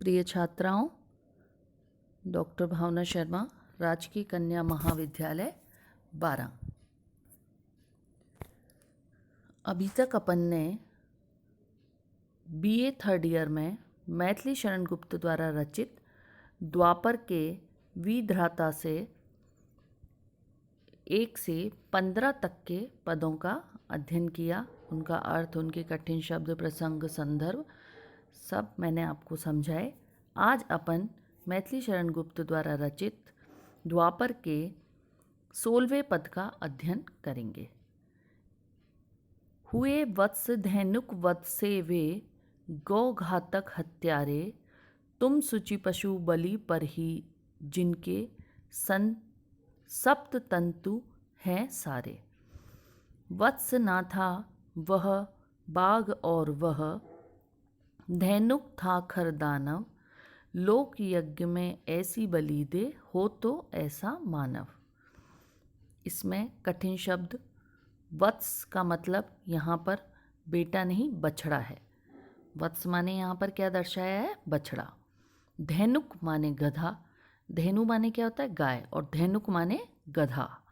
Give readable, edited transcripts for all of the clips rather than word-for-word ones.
प्रिय छात्राओं, डॉक्टर भावना शर्मा, राजकीय कन्या महाविद्यालय 12। अभी तक अपन ने बीए थर्ड ईयर में मैथिली शरण गुप्त द्वारा रचित द्वापर के विधाता से 1 से 15 तक के पदों का अध्ययन किया। उनका अर्थ, उनके कठिन शब्द, प्रसंग, संदर्भ सब मैंने आपको समझाए। आज अपन मैथिली शरण गुप्त द्वारा रचित द्वापर के 16वें पद का अध्ययन करेंगे। हुए वत्स धैनुक वध से वे, गौ घातक हत्यारे, तुम सुचि पशु बलि पर ही, जिनके सन सप्त तंतु हैं सारे। वत्स ना था वह बाघ और वह, धैनुक था खर दानव, लोक यज्ञ में ऐसी बलि दे, हो तो ऐसा मानव। इसमें कठिन शब्द वत्स का मतलब यहाँ पर बेटा नहीं बछड़ा है। वत्स माने यहाँ पर क्या दर्शाया है? बछड़ा। धैनुक माने गधा, धेनु माने क्या होता है? गाय, और धैनुक माने गधा।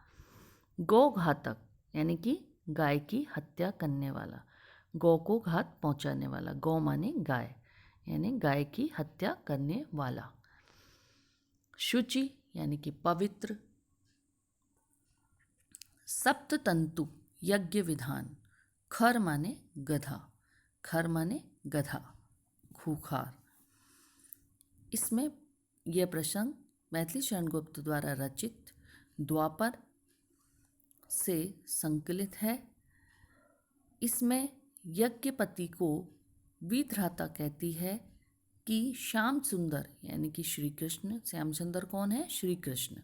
गौ घातक यानी कि गाय की हत्या करने वाला, गौ को घात पहुँचाने वाला। गौ माने गाय, यानी गाय की हत्या करने वाला। शुचि यानी कि पवित्र। सप्त तंतु यज्ञ विधान। खर माने गधा, खर माने गधा, खूंखार। इसमें यह प्रसंग मैथिली शरण गुप्त द्वारा रचित द्वापर से संकलित है। इसमें यज्ञपति को विधाता कहती है कि श्याम सुंदर यानी कि श्री कृष्ण, श्याम सुंदर कौन है? श्री कृष्ण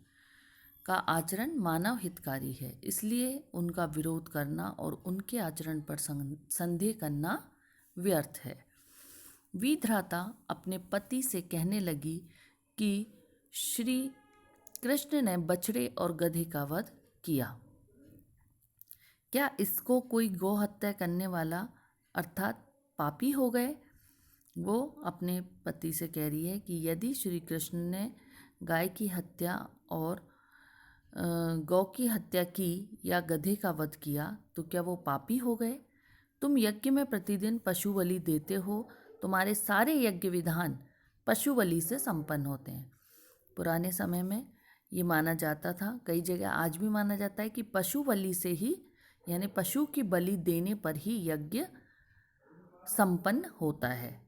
का आचरण मानव हितकारी है, इसलिए उनका विरोध करना और उनके आचरण पर संदेह करना व्यर्थ है। विधाता अपने पति से कहने लगी कि श्री कृष्ण ने बछड़े और गधे का वध किया, क्या इसको कोई गौ हत्या करने वाला अर्थात पापी हो गए? वो अपने पति से कह रही है कि यदि श्री कृष्ण ने गाय की हत्या और गौ की हत्या की या गधे का वध किया तो क्या वो पापी हो गए? तुम यज्ञ में प्रतिदिन पशु बलि देते हो, तुम्हारे सारे यज्ञ विधान पशु बलि से संपन्न होते हैं। पुराने समय में ये माना जाता था, कई जगह आज भी माना जाता है कि पशु बलि से ही यानी पशु की बलि देने पर ही यज्ञ संपन्न होता है।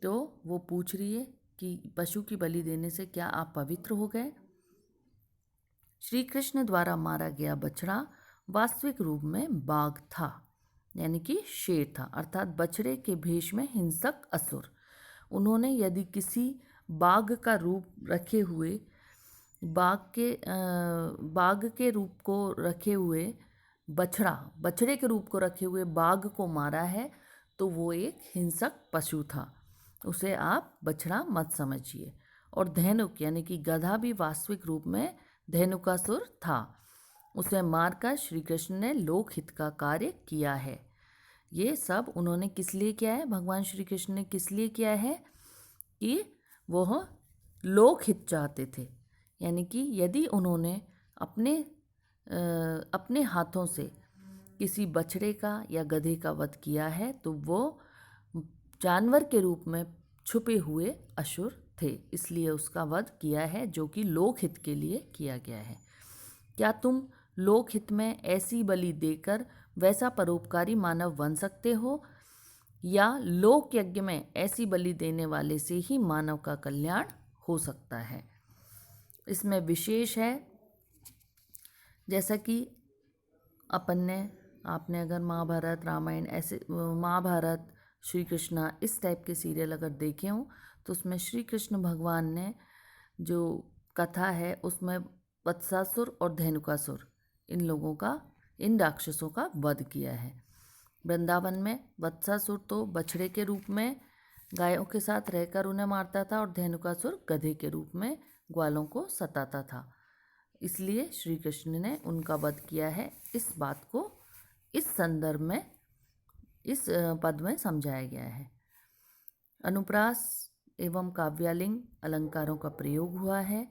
तो वो पूछ रही है कि पशु की बलि देने से क्या आप पवित्र हो गए? श्री कृष्ण द्वारा मारा गया बछड़ा वास्तविक रूप में बाघ था, यानी कि शेर था, अर्थात बछड़े के भेष में हिंसक असुर। उन्होंने यदि किसी बाघ का रूप रखे हुए बाघ के रूप को रखे हुए बछड़े के रूप को रखे हुए बाघ को मारा है तो वो एक हिंसक पशु था, उसे आप बछड़ा मत समझिए। और धैनुक यानी कि गधा भी वास्तविक रूप में धेनुकासुर था, उसे मारकर श्री कृष्ण ने लोकहित का कार्य किया है। ये सब उन्होंने किस लिए किया है? भगवान श्री कृष्ण ने किस लिए किया है? कि वह लोकहित चाहते थे, यानी कि यदि उन्होंने अपने हाथों से किसी बछड़े का या गधे का वध किया है तो वो जानवर के रूप में छुपे हुए असुर थे, इसलिए उसका वध किया है, जो कि लोकहित के लिए किया गया है। क्या तुम लोकहित में ऐसी बलि देकर वैसा परोपकारी मानव बन सकते हो, या लोक यज्ञ में ऐसी बलि देने वाले से ही मानव का कल्याण हो सकता है? इसमें विशेष है, जैसा कि आपने अगर महाभारत, रामायण, ऐसे महाभारत, श्री कृष्णा इस टाइप के सीरियल अगर देखे हों तो उसमें श्री कृष्ण भगवान ने जो कथा है उसमें वत्सासुर और धेनुकासुर इन राक्षसों का वध किया है। वृंदावन में वत्सासुर तो बछड़े के रूप में गायों के साथ रहकर उन्हें मारता था और धेनुकासुर गधे के रूप में ग्वालों को सताता था, इसलिए श्री कृष्ण ने उनका वध किया है। इस बात को इस संदर्भ में इस पद में समझाया गया है। अनुप्रास एवं काव्यालिंग अलंकारों का प्रयोग हुआ है।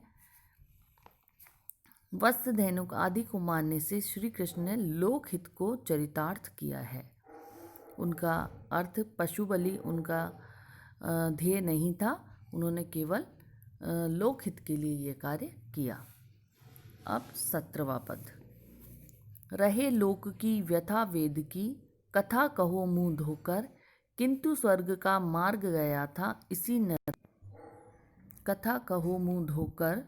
वत्स धेनुक आदि को मानने से श्री कृष्ण ने लोकहित को चरितार्थ किया है। उनका अर्थ पशु बलि उनका ध्येय नहीं था, उन्होंने केवल लोकहित के लिए ये कार्य किया। अब 17वां पद। रहे लोक की व्यथा वेद की, कथा कहो मुंह धोकर, किंतु स्वर्ग का मार्ग गया था इसी नरक। कथा कहो मुंह धोकर,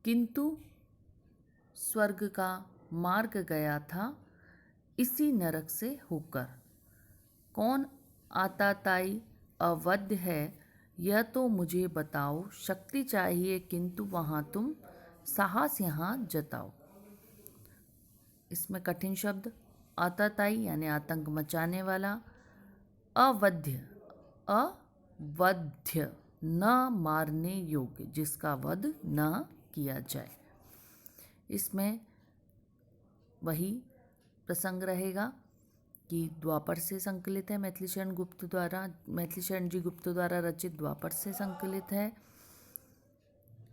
किंतु स्वर्ग का मार्ग गया था इसी नरक से होकर। कौन आताताई अवध्य है यह तो मुझे बताओ, शक्ति चाहिए किंतु वहाँ तुम साहस यहाँ जताओ। इसमें कठिन शब्द आताताई यानी आतंक मचाने वाला, अवध्य अवध्य न मारने योग्य, जिसका वध न किया जाए। इसमें वही प्रसंग रहेगा कि द्वापर से संकलित है, मैथिली शरण जी गुप्त द्वारा रचित द्वापर से संकलित है।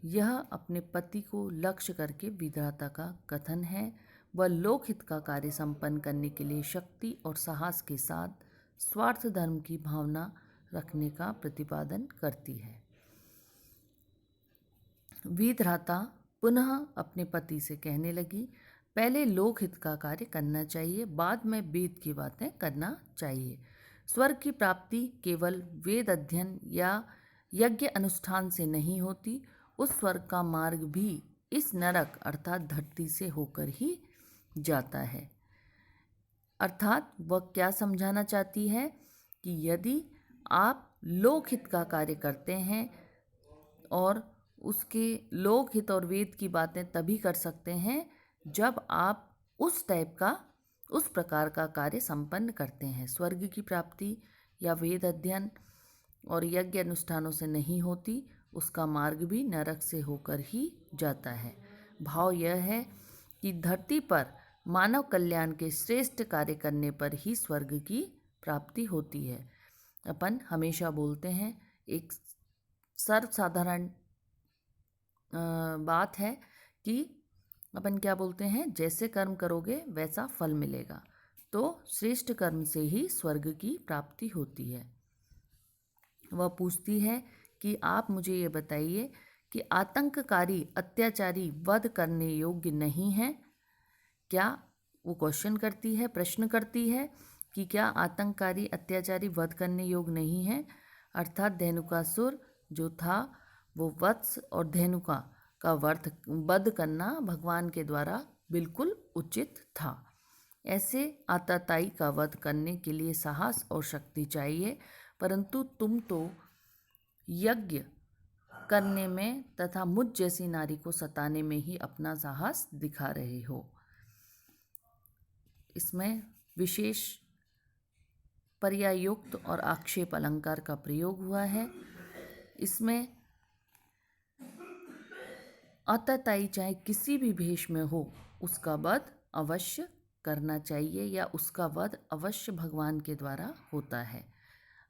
यह अपने पति को लक्ष्य करके विधाता का कथन है। वह लोकहित का कार्य संपन्न करने के लिए शक्ति और साहस के साथ स्वार्थ धर्म की भावना रखने का प्रतिपादन करती है। विधाता पुनः अपने पति से कहने लगी, पहले लोकहित का कार्य करना चाहिए, बाद में वेद की बातें करना चाहिए। स्वर्ग की प्राप्ति केवल वेद अध्ययन या यज्ञ अनुष्ठान से नहीं होती, उस स्वर्ग का मार्ग भी इस नरक अर्थात धरती से होकर ही जाता है। अर्थात वह क्या समझाना चाहती है कि यदि आप लोकहित का कार्य करते हैं और उसके लोकहित और वेद की बातें तभी कर सकते हैं जब आप उस प्रकार का कार्य संपन्न करते हैं। स्वर्ग की प्राप्ति या वेद अध्ययन और यज्ञ अनुष्ठानों से नहीं होती, उसका मार्ग भी नरक से होकर ही जाता है। भाव यह है कि धरती पर मानव कल्याण के श्रेष्ठ कार्य करने पर ही स्वर्ग की प्राप्ति होती है। अपन हमेशा बोलते हैं, एक सर्वसाधारण बात है कि अपन क्या बोलते हैं, जैसे कर्म करोगे वैसा फल मिलेगा। तो श्रेष्ठ कर्म से ही स्वर्ग की प्राप्ति होती है। वह पूछती है कि आप मुझे ये बताइए कि आतंककारी अत्याचारी वध करने योग्य नहीं है क्या? वो प्रश्न करती है कि क्या आतंककारी अत्याचारी वध करने योग्य नहीं है। अर्थात धेनुकासुर जो था वो वत्स और धेनुका का वध करना भगवान के द्वारा बिल्कुल उचित था। ऐसे आताताई का वध करने के लिए साहस और शक्ति चाहिए, परंतु तुम तो यज्ञ करने में तथा मुझ जैसी नारी को सताने में ही अपना साहस दिखा रहे हो। इसमें विशेष पर्यायुक्त और आक्षेप अलंकार का प्रयोग हुआ है। इसमें आताताई चाहे किसी भी भेष में हो, उसका वध अवश्य करना चाहिए या उसका वध अवश्य भगवान के द्वारा होता है।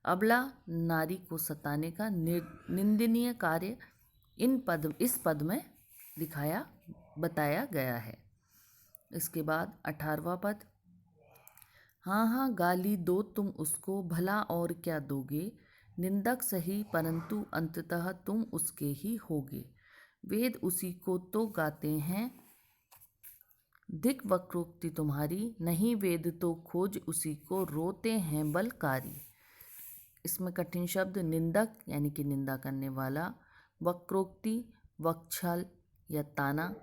अबला नारी को सताने का निंदनीय कार्य इस पद में बताया गया है। इसके बाद 18वां पद। हाँ हाँ गाली दो तुम उसको, भला और क्या दोगे, निंदक सही परंतु अंततः तुम उसके ही होगे। वेद उसी को तो गाते हैं, धिक वक्रोक्ति तुम्हारी, नहीं वेद तो खोज उसी को, रोते हैं बलकारी। इसमें कठिन शब्द निंदक यानी कि निंदा करने वाला, वक्रोक्ति वक्षल या ताना।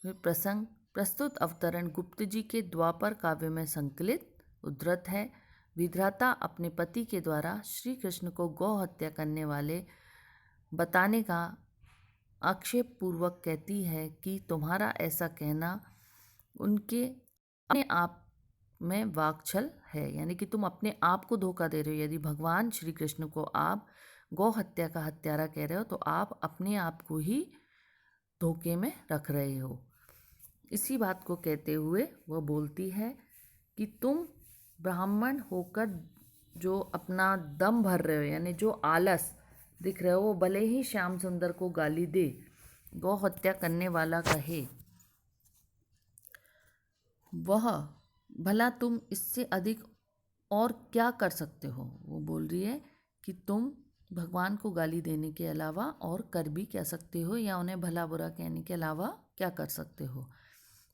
प्रसंग प्रस्तुत अवतरण गुप्त जी के द्वापर काव्य में संकलित उद्धृत है। विधाता अपने पति के द्वारा श्री कृष्ण को गौ हत्या करने वाले बताने का आक्षेप पूर्वक कहती है कि तुम्हारा ऐसा कहना उनके अपने आप में वाक्छल है, यानी कि तुम अपने आप को धोखा दे रहे हो। यदि भगवान श्री कृष्ण को आप गौ हत्या का हत्यारा कह रहे हो तो आप अपने आप को ही धोखे में रख रहे हो। इसी बात को कहते हुए वह बोलती है कि तुम ब्राह्मण होकर जो अपना दम भर रहे हो, यानी जो आलस दिख रहे हो, भले ही श्याम सुंदर को गाली दे, गौ हत्या करने वाला कहे, वह भला तुम इससे अधिक और क्या कर सकते हो। वो बोल रही है कि तुम भगवान को गाली देने के अलावा और कर भी क्या सकते हो, या उन्हें भला बुरा कहने के अलावा क्या कर सकते हो।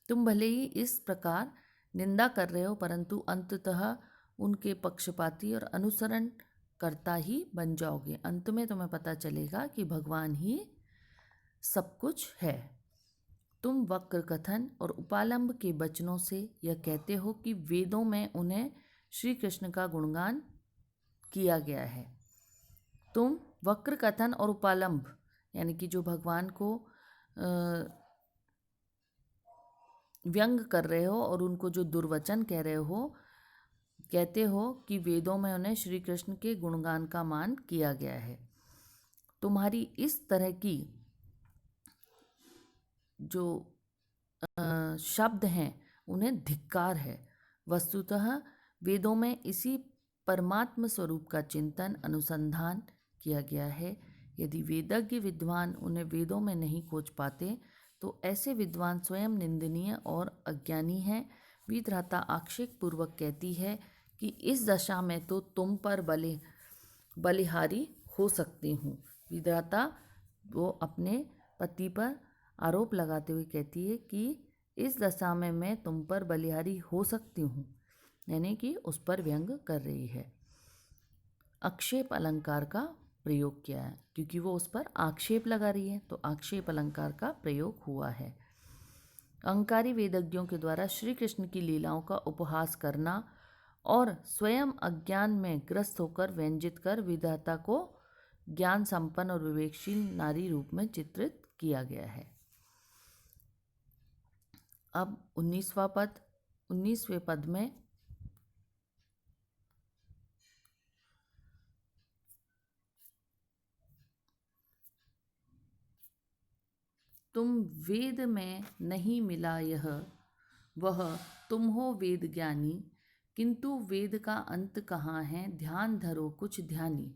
तुम भले ही इस प्रकार निंदा कर रहे हो, परंतु अंततः उनके पक्षपाती और अनुसरण करता ही बन जाओगे। अंत में तुम्हें पता चलेगा कि भगवान ही सब कुछ है। तुम वक्र कथन और उपालंब के वचनों से यह कहते हो कि वेदों में उन्हें श्री कृष्ण का गुणगान किया गया है। तुम वक्र कथन और उपालंब यानी कि जो भगवान को व्यंग कर रहे हो और उनको जो दुर्वचन कह रहे हो, कहते हो कि वेदों में उन्हें श्री कृष्ण के गुणगान का मान किया गया है। तुम्हारी इस तरह की जो शब्द हैं उन्हें धिक्कार है। वस्तुतः वेदों में इसी परमात्म स्वरूप का चिंतन अनुसंधान किया गया है। यदि वेदज्ञ विद्वान उन्हें वेदों में नहीं खोज पाते तो ऐसे विद्वान स्वयं निंदनीय और अज्ञानी हैं। विधाता आक्षेप पूर्वक कहती है कि इस दशा में तो तुम पर बलिहारी हो सकती हूँ। विधाता वो अपने पति पर आरोप लगाते हुए कहती है कि इस दशा में मैं तुम पर बलिहारी हो सकती हूँ, यानी कि उस पर व्यंग कर रही है। आक्षेप अलंकार का प्रयोग किया है क्योंकि वो उस पर आक्षेप लगा रही है, तो आक्षेप अलंकार का प्रयोग हुआ है। अहंकारी वेदज्ञों के द्वारा श्री कृष्ण की लीलाओं का उपहास करना और स्वयं अज्ञान में ग्रस्त होकर व्यंजित कर विधाता को ज्ञान संपन्न और विवेकशील नारी रूप में चित्रित किया गया है। अब 19वें पद में तुम वेद में नहीं मिला यह वह तुम हो वेद ज्ञानी, किंतु वेद का अंत कहाँ है ध्यान धरो कुछ ध्यानी।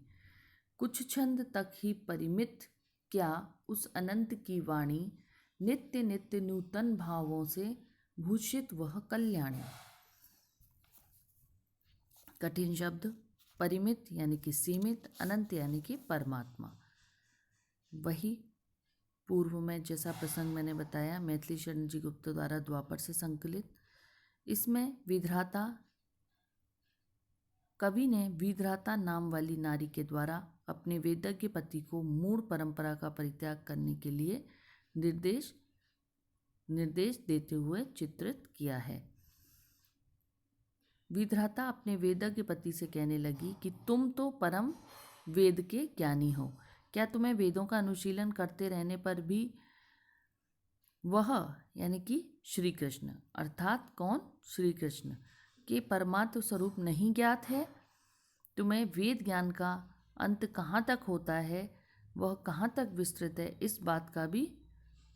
कुछ छंद तक ही परिमित क्या उस अनंत की वाणी, नित्य नित्य नूतन भावों से भूषित वह कल्याणी। कठिन शब्द, परिमित यानी कि सीमित, अनंत यानी कि परमात्मा। वही पूर्व में जैसा प्रसंग मैंने बताया मैथिली शरण जी गुप्त द्वारा द्वापर से संकलित। इसमें विधाता कवि ने विधाता नाम वाली नारी के द्वारा अपने वेदज्ञ पति को मूढ़ परंपरा का परित्याग करने के लिए निर्देश देते हुए चित्रित किया है। विधाता अपने वेदज्ञ पति से कहने लगी कि तुम तो परम वेद के ज्ञानी हो, क्या तुम्हें वेदों का अनुशीलन करते रहने पर भी वह यानी कि श्री कृष्ण अर्थात कौन, श्री कृष्ण के परमात्म स्वरूप नहीं ज्ञात है। तुम्हें वेद ज्ञान का अंत कहाँ तक होता है, वह कहाँ तक विस्तृत है, इस बात का भी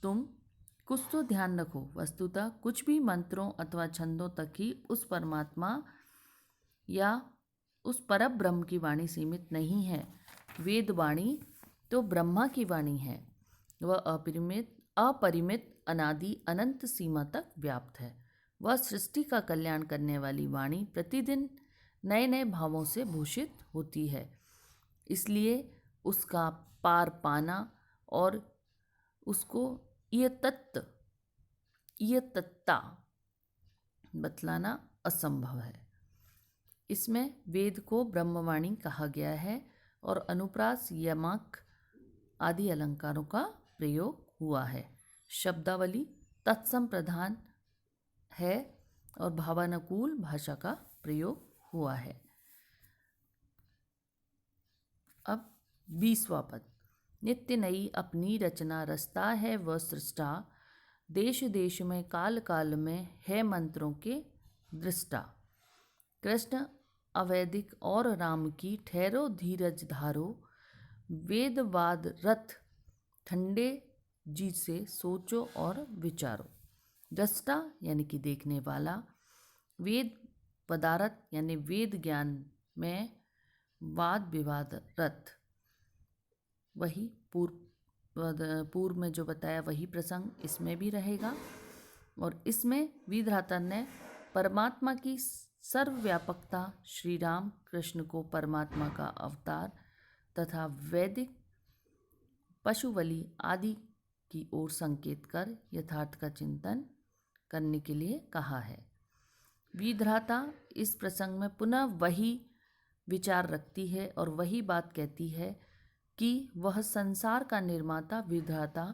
तुम कुछ तो ध्यान रखो। वस्तुतः कुछ भी मंत्रों अथवा छंदों तक ही उस परमात्मा या उस परम ब्रह्म की वाणी सीमित नहीं है। वेद वाणी तो ब्रह्मा की वाणी है, वह अपरिमित अनादि अनंत सीमा तक व्याप्त है। वह सृष्टि का कल्याण करने वाली वाणी प्रतिदिन नए नए भावों से भूषित होती है, इसलिए उसका पार पाना और उसको यत्तता बतलाना असंभव है। इसमें वेद को ब्रह्मवाणी कहा गया है और अनुप्रास, यमक आदि अलंकारों का प्रयोग हुआ है। शब्दावली तत्सम प्रधान है और भावानुकूल भाषा का प्रयोग हुआ है। अब 20वां पद, नित्य नई अपनी रचना रचता है वह सृष्टा, देश देश में काल काल में है मंत्रों के दृष्टा। कृष्ण अवैदिक और राम की ठहरो धीरज धारो, वेदवाद रथ ठंडे जी से सोचो और विचारो। दृष्टा यानी कि देखने वाला, वेद पदार्थ यानी वेद ज्ञान में वाद विवाद रथ, वही पूर्व में जो बताया वही प्रसंग इसमें भी रहेगा। और इसमें वीरधाता ने परमात्मा की सर्वव्यापकता, श्री राम कृष्ण को परमात्मा का अवतार तथा वैदिक पशु बलि आदि की ओर संकेत कर यथार्थ का चिंतन करने के लिए कहा है। वीरधाता इस प्रसंग में पुनः वही विचार रखती है और वही बात कहती है कि वह संसार का निर्माता विधाता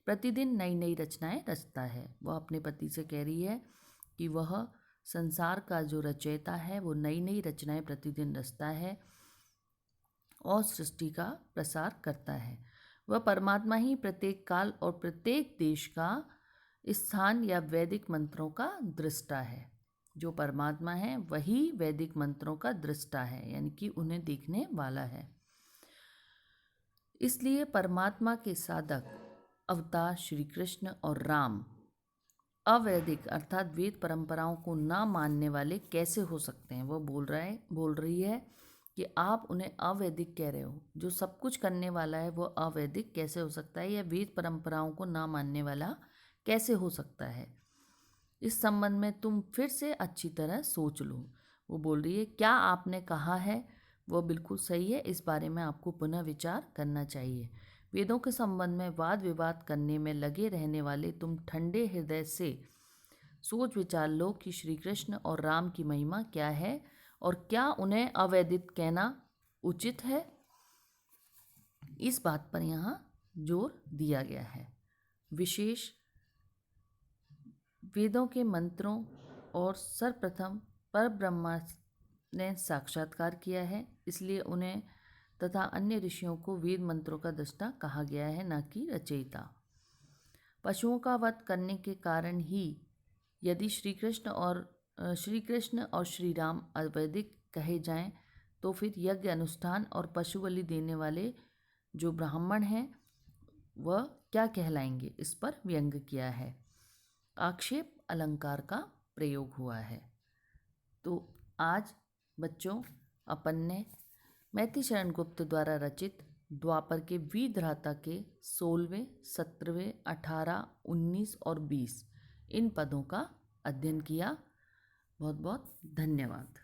प्रतिदिन नई नई रचनाएं रचता है। वह अपने पति से कह रही है कि वह संसार का जो रचयिता है वो नई नई रचनाएं प्रतिदिन रचता है और सृष्टि का प्रसार करता है। वह परमात्मा ही प्रत्येक काल और प्रत्येक देश का स्थान या वैदिक मंत्रों का दृष्टा है। जो परमात्मा है वही वैदिक मंत्रों का दृष्टा है, यानी कि उन्हें देखने वाला है। इसलिए परमात्मा के साधक अवतार श्री कृष्ण और राम अवैदिक अर्थात वेद परंपराओं को ना मानने वाले कैसे हो सकते हैं। वो बोल रही है कि आप उन्हें अवैदिक कह रहे हो, जो सब कुछ करने वाला है वो अवैदिक कैसे हो सकता है, या वेद परंपराओं को ना मानने वाला कैसे हो सकता है। इस संबंध में तुम फिर से अच्छी तरह सोच लो। वो बोल रही है क्या आपने कहा है वो बिल्कुल सही है, इस बारे में आपको पुनः विचार करना चाहिए। वेदों के संबंध में वाद विवाद करने में लगे रहने वाले तुम ठंडे हृदय से सोच विचार लो कि श्री कृष्ण और राम की महिमा क्या है और क्या उन्हें अवैदिक कहना उचित है। इस बात पर यहाँ जोर दिया गया है। विशेष वेदों के मंत्रों और सर्वप्रथम परब्रह्मा ने साक्षात्कार किया है, इसलिए उन्हें तथा अन्य ऋषियों को वेद मंत्रों का दृष्टा कहा गया है, न कि रचयिता। पशुओं का वध करने के कारण ही यदि श्री कृष्ण और श्री राम अवैदिक कहे जाएं, तो फिर यज्ञ अनुष्ठान और पशु बलि देने वाले जो ब्राह्मण हैं वह क्या कहलाएंगे, इस पर व्यंग किया है। आक्षेप अलंकार का प्रयोग हुआ है। तो आज बच्चों अपन ने मैथिली शरण गुप्त द्वारा रचित द्वापर के वीरधाता के 16वें, 17वें, 18, 19 और 20 इन पदों का अध्ययन किया। बहुत बहुत धन्यवाद।